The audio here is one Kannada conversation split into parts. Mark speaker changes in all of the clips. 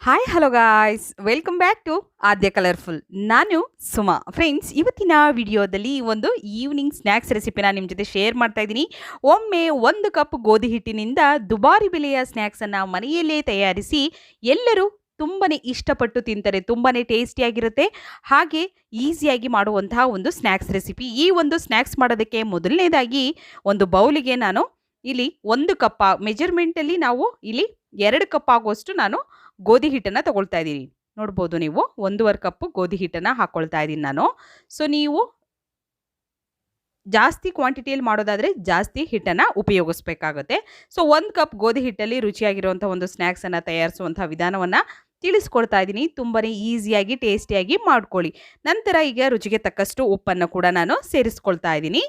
Speaker 1: Hi hello guys welcome back to Aadya colourful. ನಾನು ಸುಮಾ. ಫ್ರೆಂಡ್ಸ್, ಇವತ್ತಿನ ವಿಡಿಯೋದಲ್ಲಿ ಒಂದು ಈವ್ನಿಂಗ್ ಸ್ನ್ಯಾಕ್ಸ್ ರೆಸಿಪಿನ ನಿಮ್ಮ ಜೊತೆ ಶೇರ್ ಮಾಡ್ತಾ ಇದ್ದೀನಿ. ಒಮ್ಮೆ 1 ಕಪ್ ಗೋಧಿ ಹಿಟ್ಟಿನಿಂದ ದುಬಾರಿ ಬೆಲೆಯ ಸ್ನ್ಯಾಕ್ಸನ್ನು ಮನೆಯಲ್ಲೇ ತಯಾರಿಸಿ ಎಲ್ಲರೂ ತುಂಬಾ ಇಷ್ಟಪಟ್ಟು ತಿಂತಾರೆ. ತುಂಬಾ ಟೇಸ್ಟಿಯಾಗಿರುತ್ತೆ, ಹಾಗೆ ಈಸಿಯಾಗಿ ಮಾಡುವಂತಹ ಒಂದು ಸ್ನ್ಯಾಕ್ಸ್ ರೆಸಿಪಿ. ಈ ಒಂದು ಸ್ನ್ಯಾಕ್ಸ್ ಮಾಡೋದಕ್ಕೆ ಮೊದಲನೇದಾಗಿ ಒಂದು ಬೌಲಿಗೆ ನಾನು ಇಲ್ಲಿ 1 ಕಪ್ ಮೆಜರ್ಮೆಂಟಲ್ಲಿ ನಾವು ಇಲ್ಲಿ 2 ಕಪ್ ಆಗುವಷ್ಟು ನಾನು ಗೋಧಿ ಹಿಟ್ಟನ್ನು ತಗೊಳ್ತಾ ಇದ್ದೀನಿ. ನೋಡ್ಬೋದು ನೀವು 1.5 ಕಪ್ ಗೋಧಿ ಹಿಟ್ಟನ್ನು ಹಾಕ್ಕೊಳ್ತಾ ಇದ್ದೀನಿ ನಾನು. ಸೊ ನೀವು ಜಾಸ್ತಿ ಕ್ವಾಂಟಿಟಿಯಲ್ಲಿ ಮಾಡೋದಾದರೆ ಜಾಸ್ತಿ ಹಿಟ್ಟನ್ನು ಉಪಯೋಗಿಸ್ಬೇಕಾಗುತ್ತೆ. ಸೊ 1 ಕಪ್ ಗೋಧಿ ಹಿಟ್ಟಲ್ಲಿ ರುಚಿಯಾಗಿರುವಂಥ ಒಂದು ಸ್ನ್ಯಾಕ್ಸನ್ನು ತಯಾರಿಸುವಂಥ ವಿಧಾನವನ್ನು ತಿಳಿಸ್ಕೊಡ್ತಾ ಇದ್ದೀನಿ. ತುಂಬಾ ಈಸಿಯಾಗಿ ಟೇಸ್ಟಿಯಾಗಿ ಮಾಡ್ಕೊಳ್ಳಿ. ನಂತರ ಈಗ ರುಚಿಗೆ ತಕ್ಕಷ್ಟು ಉಪ್ಪನ್ನು ಕೂಡ ನಾನು ಸೇರಿಸ್ಕೊಳ್ತಾ ಇದ್ದೀನಿ.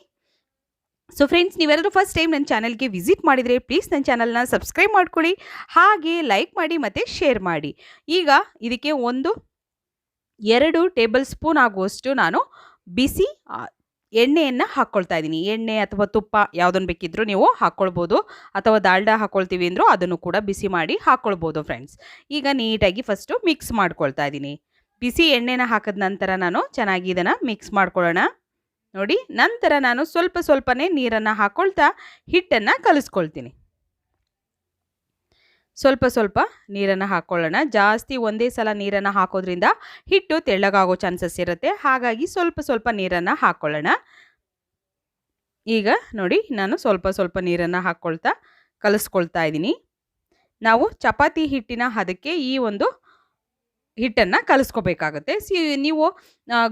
Speaker 1: ಸೊ ಫ್ರೆಂಡ್ಸ್, ನೀವೆಲ್ಲರೂ ಫಸ್ಟ್ ಟೈಮ್ ನನ್ನ ಚಾನಲ್ಗೆ ವಿಸಿಟ್ ಮಾಡಿದರೆ ಪ್ಲೀಸ್ ನನ್ನ ಚಾನಲ್ನ ಸಬ್ಸ್ಕ್ರೈಬ್ ಮಾಡ್ಕೊಳ್ಳಿ, ಹಾಗೆ ಲೈಕ್ ಮಾಡಿ ಮತ್ತು ಶೇರ್ ಮಾಡಿ. ಈಗ ಇದಕ್ಕೆ 2 ಟೇಬಲ್ ಸ್ಪೂನ್ ಆಗುವಷ್ಟು ನಾನು ಬಿಸಿ ಎಣ್ಣೆಯನ್ನು ಹಾಕ್ಕೊಳ್ತಾ ಇದ್ದೀನಿ. ಎಣ್ಣೆ ಅಥವಾ ತುಪ್ಪ ಯಾವುದನ್ನು ಬೇಕಿದ್ರೂ ನೀವು ಹಾಕ್ಕೊಳ್ಬೋದು, ಅಥವಾ ದಾಲ್ಡಾ ಹಾಕ್ಕೊಳ್ತೀವಿ ಅಂದರೂ ಅದನ್ನು ಕೂಡ ಬಿಸಿ ಮಾಡಿ ಹಾಕ್ಕೊಳ್ಬೋದು ಫ್ರೆಂಡ್ಸ್. ಈಗ ನೀಟಾಗಿ ಫಸ್ಟು ಮಿಕ್ಸ್ ಮಾಡ್ಕೊಳ್ತಾ ಇದ್ದೀನಿ. ಬಿಸಿ ಎಣ್ಣೆನ ಹಾಕಿದ ನಂತರ ನಾನು ಚೆನ್ನಾಗಿ ಇದನ್ನು ಮಿಕ್ಸ್ ಮಾಡ್ಕೊಳ್ಳೋಣ. ನೋಡಿ, ನಂತರ ನಾನು ಸ್ವಲ್ಪನೇ ನೀರನ್ನು ಹಾಕ್ಕೊಳ್ತಾ ಹಿಟ್ಟನ್ನು ಕಲಿಸ್ಕೊಳ್ತೀನಿ. ಸ್ವಲ್ಪ ನೀರನ್ನು ಹಾಕ್ಕೊಳ್ಳೋಣ. ಜಾಸ್ತಿ ಒಂದೇ ಸಲ ನೀರನ್ನು ಹಾಕೋದ್ರಿಂದ ಹಿಟ್ಟು ತೆಳ್ಳಗಾಗೋ ಚಾನ್ಸಸ್ ಇರುತ್ತೆ, ಹಾಗಾಗಿ ಸ್ವಲ್ಪ ನೀರನ್ನು ಹಾಕ್ಕೊಳ್ಳೋಣ. ಈಗ ನೋಡಿ, ನಾನು ಸ್ವಲ್ಪ ನೀರನ್ನು ಹಾಕ್ಕೊಳ್ತಾ ಕಲಿಸ್ಕೊಳ್ತಾ ಇದ್ದೀನಿ. ನಾವು ಚಪಾತಿ ಹಿಟ್ಟಿನ ಹದಕ್ಕೆ ಈ ಒಂದು ಹಿಟ್ಟನ್ನು ಕಲಿಸ್ಕೋಬೇಕಾಗುತ್ತೆ. ನೀವು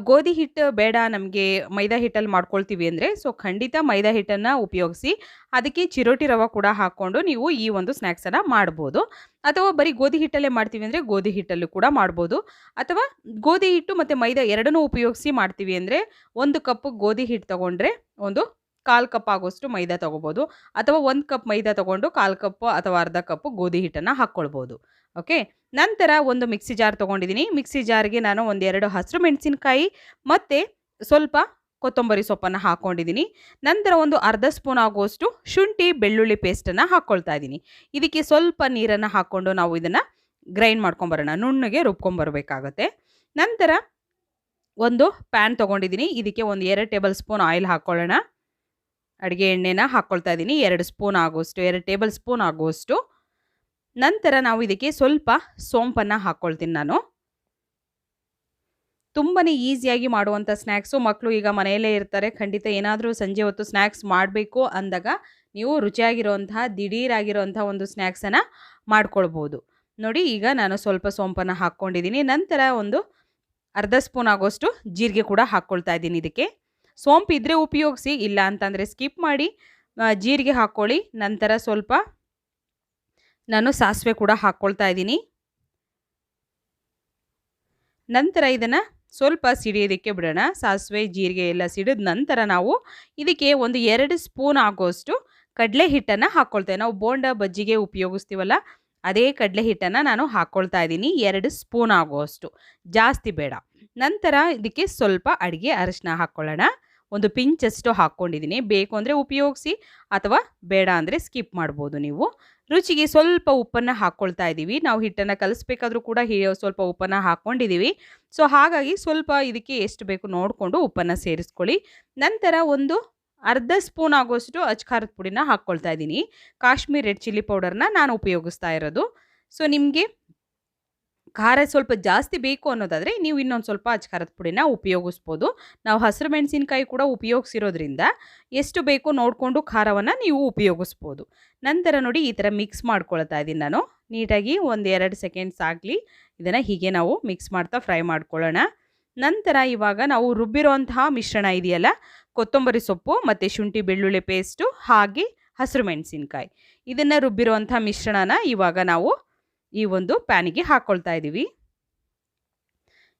Speaker 1: ಗೋಧಿ ಹಿಟ್ಟು ಬೇಡ, ನಮಗೆ ಮೈದಾ ಹಿಟ್ಟಲ್ಲಿ ಮಾಡ್ಕೊಳ್ತೀವಿ ಅಂದರೆ ಸೊ ಖಂಡಿತ ಮೈದಾ ಹಿಟ್ಟನ್ನು ಉಪಯೋಗಿಸಿ. ಅದಕ್ಕೆ ಚಿರೋಟಿ ರವೆ ಕೂಡ ಹಾಕ್ಕೊಂಡು ನೀವು ಈ ಒಂದು ಸ್ನ್ಯಾಕ್ಸನ್ನು ಮಾಡ್ಬೋದು. ಅಥವಾ ಬರೀ ಗೋಧಿ ಹಿಟ್ಟಲ್ಲೇ ಮಾಡ್ತೀವಿ ಅಂದರೆ ಗೋಧಿ ಹಿಟ್ಟಲ್ಲೂ ಕೂಡ ಮಾಡ್ಬೋದು. ಅಥವಾ ಗೋಧಿ ಹಿಟ್ಟು ಮತ್ತು ಮೈದಾ ಎರಡನ್ನೂ ಉಪಯೋಗಿಸಿ ಮಾಡ್ತೀವಿ ಅಂದರೆ 1 ಕಪ್ ಗೋಧಿ ಹಿಟ್ಟು ತೊಗೊಂಡ್ರೆ ಒಂದು 1/4 ಕಪ್ ಆಗೋಷ್ಟು ಮೈದಾ ತೊಗೋಬೋದು. ಅಥವಾ 1 ಕಪ್ ಮೈದಾ ತೊಗೊಂಡು 1/4 ಕಪ್ ಅಥವಾ ಅರ್ಧ ಕಪ್ ಗೋಧಿ ಹಿಟ್ಟನ್ನು ಹಾಕ್ಕೊಳ್ಬೋದು. ಓಕೆ, ನಂತರ ಒಂದು ಮಿಕ್ಸಿ ಜಾರ್ ತೊಗೊಂಡಿದ್ದೀನಿ. ಮಿಕ್ಸಿ ಜಾರ್ಗೆ ನಾನು 1-2 ಹಸಿರು ಮೆಣಸಿನ್ಕಾಯಿ ಮತ್ತು ಸ್ವಲ್ಪ ಕೊತ್ತಂಬರಿ ಸೊಪ್ಪನ್ನು ಹಾಕ್ಕೊಂಡಿದ್ದೀನಿ. ನಂತರ ಒಂದು ಅರ್ಧ ಸ್ಪೂನ್ ಆಗುವಷ್ಟು ಶುಂಠಿ ಬೆಳ್ಳುಳ್ಳಿ ಪೇಸ್ಟನ್ನು ಹಾಕ್ಕೊಳ್ತಾ ಇದ್ದೀನಿ. ಇದಕ್ಕೆ ಸ್ವಲ್ಪ ನೀರನ್ನು ಹಾಕ್ಕೊಂಡು ನಾವು ಇದನ್ನು ಗ್ರೈಂಡ್ ಮಾಡ್ಕೊಂಬರೋಣ, ನುಣ್ಣಗೆ ರುಬ್ಕೊಂಬರ್ಬೇಕಾಗತ್ತೆ. ನಂತರ ಒಂದು ಪ್ಯಾನ್ ತೊಗೊಂಡಿದ್ದೀನಿ. ಇದಕ್ಕೆ 2 ಟೇಬಲ್ ಸ್ಪೂನ್ ಆಯಿಲ್ ಹಾಕ್ಕೊಳ್ಳೋಣ. ಅಡುಗೆ ಎಣ್ಣೆನ ಹಾಕ್ಕೊಳ್ತಾ ಇದ್ದೀನಿ, 2 ಟೇಬಲ್ ಸ್ಪೂನ್ ಆಗುವಷ್ಟು. ನಂತರ ನಾವು ಇದಕ್ಕೆ ಸ್ವಲ್ಪ ಸೋಂಪನ್ನು ಹಾಕ್ಕೊಳ್ತೀನಿ ನಾನು. ತುಂಬಾ ಈಸಿಯಾಗಿ ಮಾಡುವಂಥ ಸ್ನ್ಯಾಕ್ಸು. ಮಕ್ಕಳು ಈಗ ಮನೆಯಲ್ಲೇ ಇರ್ತಾರೆ, ಖಂಡಿತ ಏನಾದರೂ ಸಂಜೆ ಹೊತ್ತು ಸ್ನ್ಯಾಕ್ಸ್ ಮಾಡಬೇಕು ಅಂದಾಗ ನೀವು ರುಚಿಯಾಗಿರುವಂತಹ ದಿಢೀರಾಗಿರುವಂಥ ಒಂದು ಸ್ನ್ಯಾಕ್ಸನ್ನು ಮಾಡ್ಕೊಳ್ಬೋದು. ನೋಡಿ, ಈಗ ನಾನು ಸ್ವಲ್ಪ ಸೋಂಪನ್ನು ಹಾಕ್ಕೊಂಡಿದ್ದೀನಿ. ನಂತರ ಒಂದು ಅರ್ಧ ಸ್ಪೂನ್ ಆಗೋಷ್ಟು ಜೀರಿಗೆ ಕೂಡ ಹಾಕ್ಕೊಳ್ತಾ ಇದ್ದೀನಿ. ಇದಕ್ಕೆ ಸೋಂಪು ಇದ್ದರೆ ಉಪಯೋಗಿಸಿ, ಇಲ್ಲ ಅಂತಂದರೆ ಸ್ಕಿಪ್ ಮಾಡಿ. ಜೀರಿಗೆ ಹಾಕ್ಕೊಳ್ಳಿ. ನಂತರ ಸ್ವಲ್ಪ ನಾನು ಸಾಸಿವೆ ಕೂಡ ಹಾಕ್ಕೊಳ್ತಾ ಇದ್ದೀನಿ. ನಂತರ ಇದನ್ನು ಸ್ವಲ್ಪ ಸಿಡಿಯೋದಕ್ಕೆ ಬಿಡೋಣ. ಸಾಸಿವೆ ಜೀರಿಗೆ ಎಲ್ಲ ಸಿಡಿದ ನಂತರ ನಾವು ಇದಕ್ಕೆ 2 ಸ್ಪೂನ್ ಆಗೋಷ್ಟು ಕಡಲೆ ಹಿಟ್ಟನ್ನು ಹಾಕ್ಕೊಳ್ತೇವೆ. ನಾವು ಬೋಂಡ ಬಜ್ಜಿಗೆ ಉಪಯೋಗಿಸ್ತೀವಲ್ಲ, ಅದೇ ಕಡಲೆ ಹಿಟ್ಟನ್ನು ನಾನು ಹಾಕ್ಕೊಳ್ತಾ ಇದ್ದೀನಿ, 2 ಸ್ಪೂನ್ ಆಗುವಷ್ಟು, ಜಾಸ್ತಿ ಬೇಡ. ನಂತರ ಇದಕ್ಕೆ ಸ್ವಲ್ಪ ಅಡುಗೆ ಅರಿಶಿನ ಹಾಕ್ಕೊಳ್ಳೋಣ. ಒಂದು ಪಿಂಚಷ್ಟು ಹಾಕ್ಕೊಂಡಿದ್ದೀನಿ. ಬೇಕು ಅಂದರೆ ಉಪಯೋಗಿಸಿ, ಅಥವಾ ಬೇಡ ಅಂದರೆ ಸ್ಕಿಪ್ ಮಾಡ್ಬೋದು ನೀವು. ರುಚಿಗೆ ಸ್ವಲ್ಪ ಉಪ್ಪನ್ನು ಹಾಕ್ಕೊಳ್ತಾ ಇದ್ದೀವಿ. ನಾವು ಹಿಟ್ಟನ್ನು ಕಲಿಸ್ಬೇಕಾದ್ರೂ ಕೂಡ ಸ್ವಲ್ಪ ಉಪ್ಪನ್ನು ಹಾಕ್ಕೊಂಡಿದ್ದೀವಿ. ಸೊ ಹಾಗಾಗಿ ಸ್ವಲ್ಪ ಇದಕ್ಕೆ ಎಷ್ಟು ಬೇಕು ನೋಡಿಕೊಂಡು ಉಪ್ಪನ್ನು ಸೇರಿಸ್ಕೊಳ್ಳಿ. ನಂತರ ಒಂದು ಅರ್ಧ ಸ್ಪೂನ್ ಆಗೋಷ್ಟು ಅಚ್ಕಾರದ ಪುಡಿನ ಹಾಕ್ಕೊಳ್ತಾ ಇದ್ದೀನಿ. ಕಾಶ್ಮೀರ್ ರೆಡ್ ಚಿಲ್ಲಿ ಪೌಡರ್ನ ನಾನು ಉಪಯೋಗಿಸ್ತಾ ಇರೋದು. ಸೊ ನಿಮಗೆ ಖಾರ ಸ್ವಲ್ಪ ಜಾಸ್ತಿ ಬೇಕು ಅನ್ನೋದಾದರೆ ನೀವು ಇನ್ನೊಂದು ಸ್ವಲ್ಪ ಅಚ್ಕಾರದ ಪುಡಿನ ಉಪಯೋಗಿಸ್ಬೋದು. ನಾವು ಹಸಿರು ಮೆಣಸಿನ್ಕಾಯಿ ಕೂಡ ಉಪಯೋಗಿಸಿರೋದ್ರಿಂದ ಎಷ್ಟು ಬೇಕೋ ನೋಡಿಕೊಂಡು ಖಾರವನ್ನು ನೀವು ಉಪಯೋಗಿಸ್ಬೋದು. ನಂತರ ನೋಡಿ, ಈ ಥರ ಮಿಕ್ಸ್ ಮಾಡ್ಕೊಳ್ತಾ ಇದ್ದೀನಿ ನಾನು. ನೀಟಾಗಿ 1-2 ಸೆಕೆಂಡ್ಸ್ ಆಗಲಿ ಇದನ್ನು ಹೀಗೆ ನಾವು ಮಿಕ್ಸ್ ಮಾಡ್ತಾ ಫ್ರೈ ಮಾಡ್ಕೊಳ್ಳೋಣ. ನಂತರ ಇವಾಗ ನಾವು ರುಬ್ಬಿರೋಂತಹ ಮಿಶ್ರಣ ಇದೆಯಲ್ಲ, ಕೊತ್ತಂಬರಿ ಸೊಪ್ಪು ಮತ್ತು ಶುಂಠಿ ಬೆಳ್ಳುಳ್ಳಿ ಪೇಸ್ಟು ಹಾಗೆ ಹಸಿರು ಮೆಣಸಿನ್ಕಾಯಿ, ಇದನ್ನು ರುಬ್ಬಿರೋಂಥ ಮಿಶ್ರಣನ ಇವಾಗ ನಾವು ಈ ಒಂದು ಪ್ಯಾನಿಗೆ ಹಾಕ್ಕೊಳ್ತಾ ಇದ್ದೀವಿ.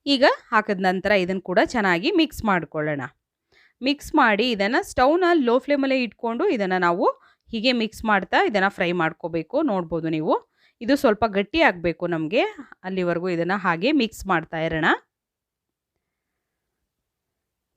Speaker 1: ಈಗ ಹಾಕಿದ ನಂತರ ಇದನ್ನು ಕೂಡ ಚೆನ್ನಾಗಿ ಮಿಕ್ಸ್ ಮಾಡ್ಕೊಳ್ಳೋಣ. ಮಿಕ್ಸ್ ಮಾಡಿ ಇದನ್ನು ಸ್ಟವ್ನ ಲೋ ಫ್ಲೇಮಲ್ಲೇ ಇಟ್ಕೊಂಡು ಇದನ್ನು ನಾವು ಹೀಗೆ ಮಿಕ್ಸ್ ಮಾಡ್ತಾ ಇದನ್ನು ಫ್ರೈ ಮಾಡ್ಕೋಬೇಕು. ನೋಡ್ಬೋದು ನೀವು, ಇದು ಸ್ವಲ್ಪ ಗಟ್ಟಿ ಆಗಬೇಕು ನಮಗೆ, ಅಲ್ಲಿವರೆಗೂ ಇದನ್ನು ಹಾಗೆ ಮಿಕ್ಸ್ ಮಾಡ್ತಾ ಇರೋಣ.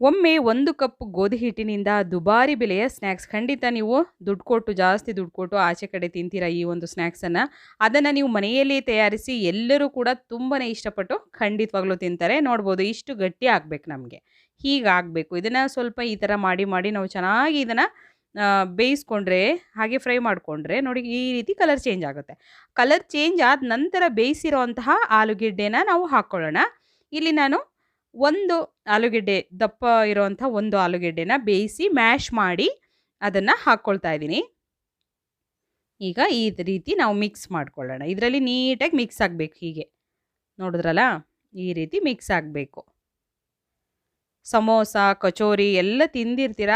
Speaker 1: ಒಮ್ಮೆ 1 ಕಪ್ ಗೋಧಿ ಹಿಟ್ಟಿನಿಂದ ದುಬಾರಿ ಬೆಲೆಯ ಸ್ನ್ಯಾಕ್ಸ್ ಖಂಡಿತ ನೀವು ದುಡ್ಡು ಕೊಟ್ಟು ಜಾಸ್ತಿ ದುಡ್ಡು ಕೊಟ್ಟು ಆಚೆ ಕಡೆ ತಿಂತೀರಾ ಈ ಒಂದು ಸ್ನ್ಯಾಕ್ಸನ್ನು. ಅದನ್ನು ನೀವು ಮನೆಯಲ್ಲೇ ತಯಾರಿಸಿ ಎಲ್ಲರೂ ಕೂಡ ತುಂಬಾ ಇಷ್ಟಪಟ್ಟು ಖಂಡಿತವಾಗ್ಲೂ ತಿಂತಾರೆ. ನೋಡ್ಬೋದು ಇಷ್ಟು ಗಟ್ಟಿ ಆಗಬೇಕು ನಮಗೆ. ಹೀಗಾಗಬೇಕು. ಇದನ್ನು ಸ್ವಲ್ಪ ಈ ಥರ ಮಾಡಿ ಮಾಡಿ ನಾವು ಚೆನ್ನಾಗಿ ಇದನ್ನು ಬೇಯಿಸ್ಕೊಂಡ್ರೆ, ಹಾಗೆ ಫ್ರೈ ಮಾಡಿಕೊಂಡ್ರೆ ನೋಡಿ ಈ ರೀತಿ ಕಲರ್ ಚೇಂಜ್ ಆಗುತ್ತೆ. ಕಲರ್ ಚೇಂಜ್ ಆದ ನಂತರ ಬೇಯಿಸಿರೋ ಅಂತಹ ಆಲೂಗೆಡ್ಡೆನ ನಾವು ಹಾಕ್ಕೊಳ್ಳೋಣ. ಇಲ್ಲಿ ನಾನು ಒಂದು ಆಲೂಗೆಡ್ಡೆ ದಪ್ಪ ಇರೋವಂಥ ಒಂದು ಆಲೂಗೆಡ್ಡೆನ ಬೇಯಿಸಿ ಮ್ಯಾಶ್ ಮಾಡಿ ಅದನ್ನು ಹಾಕ್ಕೊಳ್ತಾ ಇದ್ದೀನಿ. ಈಗ ಈ ರೀತಿ ನಾವು ಮಿಕ್ಸ್ ಮಾಡ್ಕೊಳ್ಳೋಣ. ಇದರಲ್ಲಿ ನೀಟಾಗಿ ಮಿಕ್ಸ್ ಆಗಬೇಕು. ಹೀಗೆ ನೋಡಿದ್ರಲ್ಲ, ಈ ರೀತಿ ಮಿಕ್ಸ್ ಆಗಬೇಕು. ಸಮೋಸ, ಕಚೋರಿ ಎಲ್ಲ ತಿಂದಿರ್ತೀರ,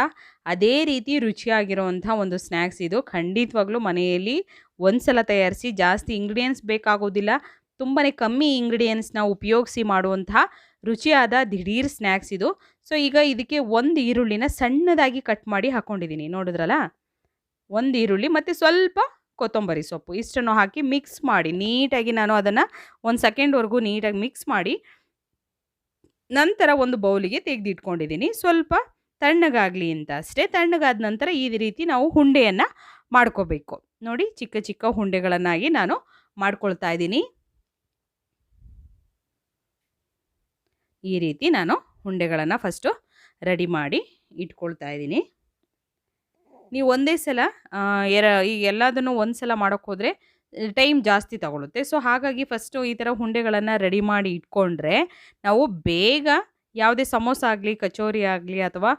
Speaker 1: ಅದೇ ರೀತಿ ರುಚಿಯಾಗಿರೋವಂಥ ಒಂದು ಸ್ನ್ಯಾಕ್ಸ್ ಇದು. ಖಂಡಿತವಾಗ್ಲೂ ಮನೆಯಲ್ಲಿ ಒಂದು ಸಲ ತಯಾರಿಸಿ, ಜಾಸ್ತಿ ಇಂಗ್ರೀಡಿಯೆಂಟ್ಸ್ ಬೇಕಾಗೋದಿಲ್ಲ. ತುಂಬಾ ಕಮ್ಮಿ ಇಂಗ್ರೀಡಿಯೆಂಟ್ಸ್ನ ಉಪಯೋಗಿಸಿ ಮಾಡುವಂತಹ ರುಚಿಯಾದ ದಿಢೀರ್ ಸ್ನ್ಯಾಕ್ಸ್ ಇದು. ಸೊ ಈಗ ಇದಕ್ಕೆ ಒಂದು ಈರುಳ್ಳಿನ ಸಣ್ಣದಾಗಿ ಕಟ್ ಮಾಡಿ ಹಾಕ್ಕೊಂಡಿದ್ದೀನಿ. ನೋಡಿದ್ರಲ್ಲ, ಒಂದು ಈರುಳ್ಳಿ ಮತ್ತು ಸ್ವಲ್ಪ ಕೊತ್ತಂಬರಿ ಸೊಪ್ಪು ಇಷ್ಟನ್ನು ಹಾಕಿ ಮಿಕ್ಸ್ ಮಾಡಿ ನೀಟಾಗಿ ನಾನು ಅದನ್ನು 1 ಸೆಕೆಂಡ್ವರೆಗೂ ನೀಟಾಗಿ ಮಿಕ್ಸ್ ಮಾಡಿ ನಂತರ ಒಂದು ಬೌಲಿಗೆ ತೆಗೆದಿಟ್ಕೊಂಡಿದ್ದೀನಿ. ಸ್ವಲ್ಪ ತಣ್ಣಗಾಗಲಿ ಅಂತ ಅಷ್ಟೇ. ತಣ್ಣಗಾದ ನಂತರ ಈ ರೀತಿ ನಾವು ಉಂಡೆಯನ್ನು ಮಾಡ್ಕೋಬೇಕು. ನೋಡಿ, ಚಿಕ್ಕ ಚಿಕ್ಕ ಉಂಡೆಗಳನ್ನಾಗಿ ನಾನು ಮಾಡ್ಕೊಳ್ತಾ ಇದ್ದೀನಿ. ಈ ರೀತಿ ನಾನು ಉಂಡೆಗಳನ್ನು ಫಸ್ಟು ರೆಡಿ ಮಾಡಿ ಇಟ್ಕೊಳ್ತಾ ಇದ್ದೀನಿ. ನೀವು ಒಂದೇ ಸಲ ಈಗ ಎಲ್ಲದನ್ನು ಒಂದು ಸಲ ಮಾಡೋಕ್ಕೆ ಹೋದರೆ ಟೈಮ್ ಜಾಸ್ತಿ ತಗೊಳುತ್ತೆ. ಸೊ ಹಾಗಾಗಿ ಫಸ್ಟು ಈ ಥರ ಉಂಡೆಗಳನ್ನು ರೆಡಿ ಮಾಡಿ ಇಟ್ಕೊಂಡ್ರೆ ನಾವು ಬೇಗ ಯಾವುದೇ ಸಮೋಸ ಆಗಲಿ, ಕಚೋರಿ ಆಗಲಿ, ಅಥವಾ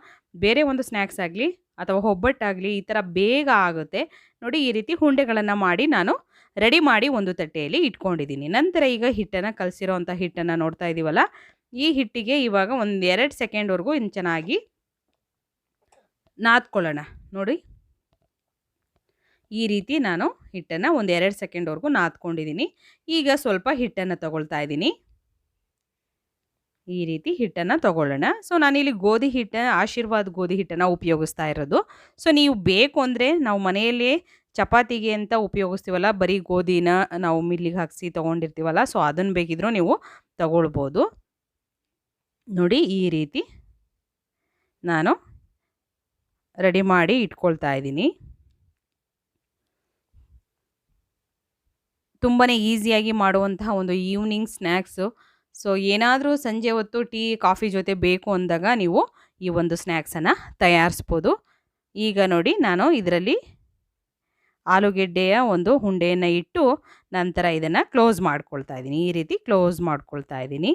Speaker 1: ಬೇರೆ ಒಂದು ಸ್ನ್ಯಾಕ್ಸ್ ಆಗಲಿ, ಅಥವಾ ಒಬ್ಬಟ್ಟಾಗಲಿ ಈ ಥರ ಬೇಗ ಆಗುತ್ತೆ. ನೋಡಿ, ಈ ರೀತಿ ಉಂಡೆಗಳನ್ನು ಮಾಡಿ ನಾನು ರೆಡಿ ಮಾಡಿ ಒಂದು ತಟ್ಟೆಯಲ್ಲಿ ಇಟ್ಕೊಂಡಿದ್ದೀನಿ. ನಂತರ ಈಗ ಹಿಟ್ಟನ್ನು ಕಲಸಿರೋ ಅಂಥ ಹಿಟ್ಟನ್ನು ನೋಡ್ತಾ ಇದ್ದೀವಲ್ಲ, ಈ ಹಿಟ್ಟಿಗೆ ಇವಾಗ ಒಂದು 2 ಸೆಕೆಂಡ್ವರೆಗೂ ಇನ್ನು ಚೆನ್ನಾಗಿ ನಾದ್ಕೊಳ್ಳೋಣ. ನೋಡಿ, ಈ ರೀತಿ ನಾನು ಹಿಟ್ಟನ್ನು ಒಂದು 2 ಸೆಕೆಂಡ್ವರೆಗೂ ನಾದ್ಕೊಂಡಿದ್ದೀನಿ. ಈಗ ಸ್ವಲ್ಪ ಹಿಟ್ಟನ್ನು ತಗೊಳ್ತಾ ಇದ್ದೀನಿ. ಈ ರೀತಿ ಹಿಟ್ಟನ್ನು ತಗೊಳ್ಳೋಣ. ಸೊ ನಾನಿಲ್ಲಿ ಗೋಧಿ ಹಿಟ್ಟು, ಆಶೀರ್ವಾದ್ ಗೋಧಿ ಹಿಟ್ಟನ್ನು ಉಪಯೋಗಿಸ್ತಾ ಇರೋದು. ಸೊ ನೀವು ಬೇಕು ಅಂದರೆ ನಾವು ಮನೆಯಲ್ಲೇ ಚಪಾತಿಗೆ ಅಂತ ಉಪಯೋಗಿಸ್ತೀವಲ್ಲ, ಬರೀ ಗೋಧಿನ ನಾವು ಮಿಲ್ಲಿಗೆ ಹಾಕಿಸಿ ತೊಗೊಂಡಿರ್ತೀವಲ್ಲ, ಸೊ ಅದನ್ನು ಬೇಕಿದ್ರೂ ನೀವು ತಗೊಳ್ಬೋದು. ನೋಡಿ, ಈ ರೀತಿ ನಾನು ರೆಡಿ ಮಾಡಿ ಇಟ್ಕೊಳ್ತಾ ಇದ್ದೀನಿ. ತುಂಬಾ ಈಸಿಯಾಗಿ ಮಾಡುವಂತಹ ಒಂದು ಈವ್ನಿಂಗ್ ಸ್ನ್ಯಾಕ್ಸು. ಸೊ ಏನಾದರೂ ಸಂಜೆ ಹೊತ್ತು ಟೀ, ಕಾಫಿ ಜೊತೆ ಬೇಕು ಅಂದಾಗ ನೀವು ಈ ಒಂದು ಸ್ನ್ಯಾಕ್ಸನ್ನು ತಯಾರಿಸ್ಬೋದು. ಈಗ ನೋಡಿ, ನಾನು ಇದರಲ್ಲಿ ಆಲೂಗೆಡ್ಡೆಯ ಒಂದು ಉಂಡೆಯನ್ನು ಇಟ್ಟು ನಂತರ ಇದನ್ನು ಕ್ಲೋಸ್ ಮಾಡ್ಕೊಳ್ತಾ ಇದ್ದೀನಿ. ಈ ರೀತಿ ಕ್ಲೋಸ್ ಮಾಡ್ಕೊಳ್ತಾ ಇದ್ದೀನಿ.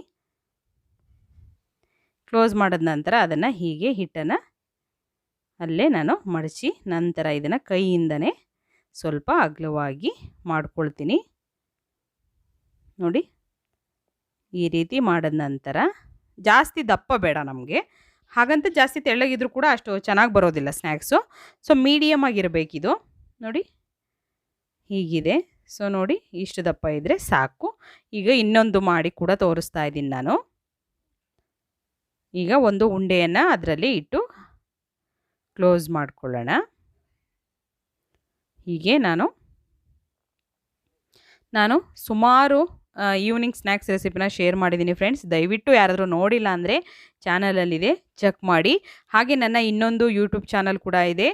Speaker 1: ಕ್ಲೋಸ್ ಮಾಡಿದ ನಂತರ ಅದನ್ನು ಹೀಗೆ ಹಿಟ್ಟನ್ನು ಅಲ್ಲೇ ನಾನು ಮಡಚಿ ನಂತರ ಇದನ್ನು ಕೈಯಿಂದನೇ ಸ್ವಲ್ಪ ಅಗಲವಾಗಿ ಮಾಡ್ಕೊಳ್ತೀನಿ. ನೋಡಿ, ಈ ರೀತಿ ಮಾಡಿದ ನಂತರ ಜಾಸ್ತಿ ದಪ್ಪ ಬೇಡ ನಮಗೆ, ಹಾಗಂತ ಜಾಸ್ತಿ ತೆಳ್ಳಗಿದ್ರೂ ಕೂಡ ಅಷ್ಟು ಚೆನ್ನಾಗಿ ಬರೋದಿಲ್ಲ ಸ್ನ್ಯಾಕ್ಸು. So medium ಆಗಿರಬೇಕಿದು. ನೋಡಿ, ಹೀಗಿದೆ. ಸೊ ನೋಡಿ, ಇಷ್ಟು ದಪ್ಪ ಇದ್ದರೆ ಸಾಕು. ಈಗ ಇನ್ನೊಂದು ಮಾಡಿ ಕೂಡ ತೋರಿಸ್ತಾ ಇದ್ದೀನಿ ನಾನು. ಈಗ ಒಂದು ಉಂಡೆಯನ್ನು ಅದರಲ್ಲಿ ಇಟ್ಟು ಕ್ಲೋಸ್ ಮಾಡ್ಕೊಳ್ಳೋಣ. ಹೀಗೆ ನಾನು ಸುಮಾರು ಈವ್ನಿಂಗ್ ಸ್ನ್ಯಾಕ್ಸ್ ರೆಸಿಪಿನ ಶೇರ್ ಮಾಡಿದ್ದೀನಿ ಫ್ರೆಂಡ್ಸ್. ದಯವಿಟ್ಟು ಯಾರಾದರೂ ನೋಡಿಲ್ಲ ಅಂದರೆ ಚಾನಲಲ್ಲಿದೆ, ಚೆಕ್ ಮಾಡಿ. ಹಾಗೆ ನನ್ನ ಇನ್ನೊಂದು ಯೂಟ್ಯೂಬ್ ಚಾನಲ್ ಕೂಡ ಇದೆ,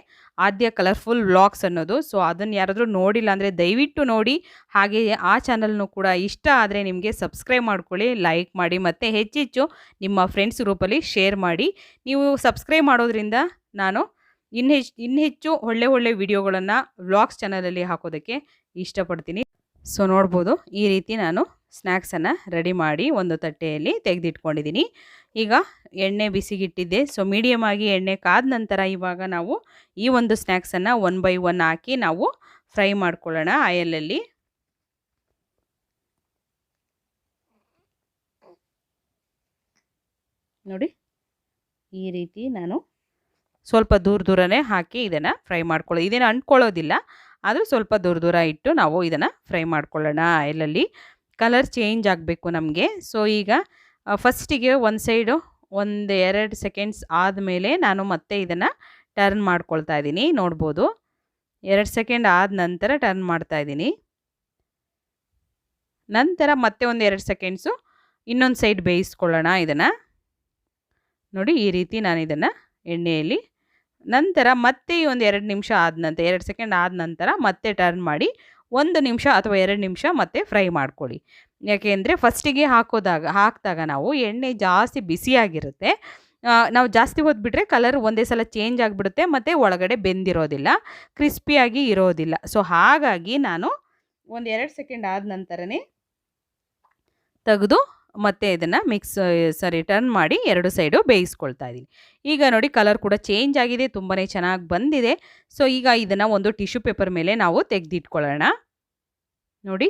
Speaker 1: ಆದ್ಯ ಕಲರ್ಫುಲ್ ವ್ಲಾಗ್ಸ್ ಅನ್ನೋದು. ಸೊ ಅದನ್ನು ಯಾರಾದರೂ ನೋಡಿಲ್ಲ ಅಂದರೆ ದಯವಿಟ್ಟು ನೋಡಿ. ಹಾಗೆ ಆ ಚಾನಲ್ನು ಕೂಡ ಇಷ್ಟ ಆದರೆ ನಿಮಗೆ ಸಬ್ಸ್ಕ್ರೈಬ್ ಮಾಡ್ಕೊಳ್ಳಿ, ಲೈಕ್ ಮಾಡಿ, ಮತ್ತು ಹೆಚ್ಚೆಚ್ಚು ನಿಮ್ಮ ಫ್ರೆಂಡ್ಸ್ ಗ್ರೂಪಲ್ಲಿ ಶೇರ್ ಮಾಡಿ. ನೀವು ಸಬ್ಸ್ಕ್ರೈಬ್ ಮಾಡೋದ್ರಿಂದ ನಾನು ಇನ್ನೆಚ್ಚು ಒಳ್ಳೆ ವಿಡಿಯೋಗಳನ್ನು ವ್ಲಾಗ್ಸ್ ಚಾನಲಲ್ಲಿ ಹಾಕೋದಕ್ಕೆ ಇಷ್ಟಪಡ್ತೀನಿ. ಸೊ ನೋಡ್ಬೋದು, ಈ ರೀತಿ ನಾನು ಸ್ನ್ಯಾಕ್ಸನ್ನು ರೆಡಿ ಮಾಡಿ ಒಂದು ತಟ್ಟೆಯಲ್ಲಿ ತೆಗೆದಿಟ್ಕೊಂಡಿದ್ದೀನಿ. ಈಗ ಎಣ್ಣೆ ಬಿಸಿಗಿಟ್ಟಿದ್ದೆ. ಸೊ ಮೀಡಿಯಮ್ ಆಗಿ ಎಣ್ಣೆ ಕಾದ ನಂತರ ಇವಾಗ ನಾವು ಈ ಒಂದು ಸ್ನ್ಯಾಕ್ಸನ್ನು 1 ಬೈ 1 ಹಾಕಿ ನಾವು ಫ್ರೈ ಮಾಡ್ಕೊಳ್ಳೋಣ ಆಯಲಲ್ಲಿ. ನೋಡಿ, ಈ ರೀತಿ ನಾನು ಸ್ವಲ್ಪ ದೂರನೇ ಹಾಕಿ ಇದನ್ನು ಫ್ರೈ ಮಾಡ್ಕೊಳ್ಳೋದು. ಇದೇನು ಅಂಟ್ಕೊಳ್ಳೋದಿಲ್ಲ, ಆದರೂ ಸ್ವಲ್ಪ ದೂರ ಇಟ್ಟು ನಾವು ಇದನ್ನು ಫ್ರೈ ಮಾಡ್ಕೊಳ್ಳೋಣ ಆಯಿಲಲ್ಲಿ. ಕಲರ್ ಚೇಂಜ್ ಆಗಬೇಕು ನಮಗೆ. ಸೊ ಈಗ ಫಸ್ಟಿಗೆ ಒಂದು ಸೈಡು 1-2 ಸೆಕೆಂಡ್ಸ್ ಆದಮೇಲೆ ನಾನು ಮತ್ತೆ ಇದನ್ನು ಟರ್ನ್ ಮಾಡ್ಕೊಳ್ತಾ ಇದ್ದೀನಿ. ನೋಡ್ಬೋದು, 2 ಸೆಕೆಂಡ್ ಆದ ನಂತರ ಟರ್ನ್ ಮಾಡ್ತಾ ಇದ್ದೀನಿ. ನಂತರ ಮತ್ತೆ ಒಂದು 2 ಸೆಕೆಂಡ್ಸು ಇನ್ನೊಂದು ಸೈಡ್ ಬೇಯಿಸ್ಕೊಳ್ಳೋಣ ಇದನ್ನು. ನೋಡಿ ಈ ರೀತಿ ನಾನು ಇದನ್ನು ಎಣ್ಣೆಯಲ್ಲಿ ನಂತರ ಮತ್ತೆ ಒಂದು 2 ನಿಮಿಷ ಆದ ನಂತರ 2 ಸೆಕೆಂಡ್ ಆದ ನಂತರ ಮತ್ತೆ ಟರ್ನ್ ಮಾಡಿ 1 ನಿಮಿಷ ಅಥವಾ 2 ನಿಮಿಷ ಮತ್ತೆ ಫ್ರೈ ಮಾಡ್ಕೊಳ್ಳಿ. ಯಾಕೆಂದರೆ ಫಸ್ಟಿಗೆ ಹಾಕಿದಾಗ ನಾವು ಎಣ್ಣೆ ಜಾಸ್ತಿ ಬಿಸಿಯಾಗಿರುತ್ತೆ. ನಾವು ಜಾಸ್ತಿ ಹೊತ್ತು ಬಿಟ್ಟರೆ ಕಲರ್ ಒಂದೇ ಸಲ ಚೇಂಜ್ ಆಗಿಬಿಡುತ್ತೆ ಮತ್ತು ಒಳಗಡೆ ಬೆಂದಿರೋದಿಲ್ಲ, ಕ್ರಿಸ್ಪಿಯಾಗಿ ಇರೋದಿಲ್ಲ. ಸೊ ಹಾಗಾಗಿ ನಾನು ಒಂದು 2 ಸೆಕೆಂಡ್ ಆದ ನಂತರನೇ ತೆಗೆದು ಮತ್ತೆ ಇದನ್ನು ಟರ್ನ್ ಮಾಡಿ 2 ಸೈಡು ಬೇಯಿಸ್ಕೊಳ್ತಾ ಇದ್ದೀನಿ. ಈಗ ನೋಡಿ ಕಲರ್ ಕೂಡ ಚೇಂಜ್ ಆಗಿದೆ, ತುಂಬಾ ಚೆನ್ನಾಗಿ ಬಂದಿದೆ. ಸೊ ಈಗ ಇದನ್ನು ಒಂದು ಟಿಶ್ಯೂ ಪೇಪರ್ ಮೇಲೆ ನಾವು ತೆಗೆದಿಟ್ಕೊಳ್ಳೋಣ. ನೋಡಿ,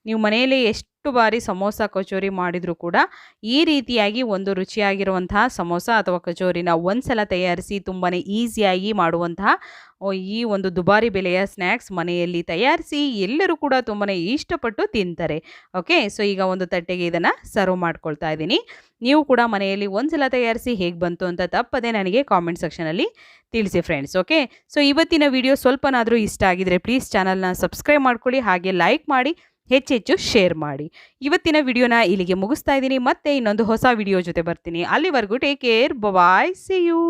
Speaker 1: ನೀವು ಮನೆಯಲ್ಲೇ ಎಷ್ಟು ಬಾರಿ ಸಮೋಸ ಕಚೋರಿ ಮಾಡಿದರೂ ಕೂಡ ಈ ರೀತಿಯಾಗಿ ಒಂದು ರುಚಿಯಾಗಿರುವಂತಹ ಸಮೋಸ ಅಥವಾ ಕಚೋರಿನ ಒಂದ್ಸಲ ತಯಾರಿಸಿ ತುಂಬಾ ಈಸಿಯಾಗಿ ಮಾಡುವಂತಹ ಈ ಒಂದು ದುಬಾರಿ ಬೆಲೆಯ ಸ್ನ್ಯಾಕ್ಸ್ ಮನೆಯಲ್ಲಿ ತಯಾರಿಸಿ ಎಲ್ಲರೂ ಕೂಡ ತುಂಬಾ ಇಷ್ಟಪಟ್ಟು ತಿಂತಾರೆ. ಓಕೆ, ಸೊ ಈಗ ಒಂದು ತಟ್ಟೆಗೆ ಇದನ್ನು ಸರ್ವ್ ಮಾಡ್ಕೊಳ್ತಾ ಇದ್ದೀನಿ. ನೀವು ಕೂಡ ಮನೆಯಲ್ಲಿ ಒಂದ್ಸಲ ತಯಾರಿಸಿ ಹೇಗೆ ಬಂತು ಅಂತ ತಪ್ಪದೆ ನನಗೆ ಕಾಮೆಂಟ್ ಸೆಕ್ಷನಲ್ಲಿ ತಿಳಿಸಿ ಫ್ರೆಂಡ್ಸ್. ಓಕೆ, ಸೊ ಇವತ್ತಿನ ವಿಡಿಯೋ ಸ್ವಲ್ಪನಾದರೂ ಇಷ್ಟ ಆಗಿದರೆ ಪ್ಲೀಸ್ ಚಾನಲ್ನ ಸಬ್ಸ್ಕ್ರೈಬ್ ಮಾಡ್ಕೊಳ್ಳಿ, ಹಾಗೆ ಲೈಕ್ ಮಾಡಿ, ಹೆಚ್ಚೆಚ್ಚು ಶೇರ್ ಮಾಡಿ. ಇವತ್ತಿನ ವಿಡಿಯೋನ ಇಲ್ಲಿಗೆ ಮುಗಿಸ್ತಾ ಇದ್ದೀನಿ. ಮತ್ತೆ ಇನ್ನೊಂದು ಹೊಸ ವಿಡಿಯೋ ಜೊತೆ ಬರ್ತೀನಿ. ಅಲ್ಲಿವರೆಗೂ take care, bye, see you.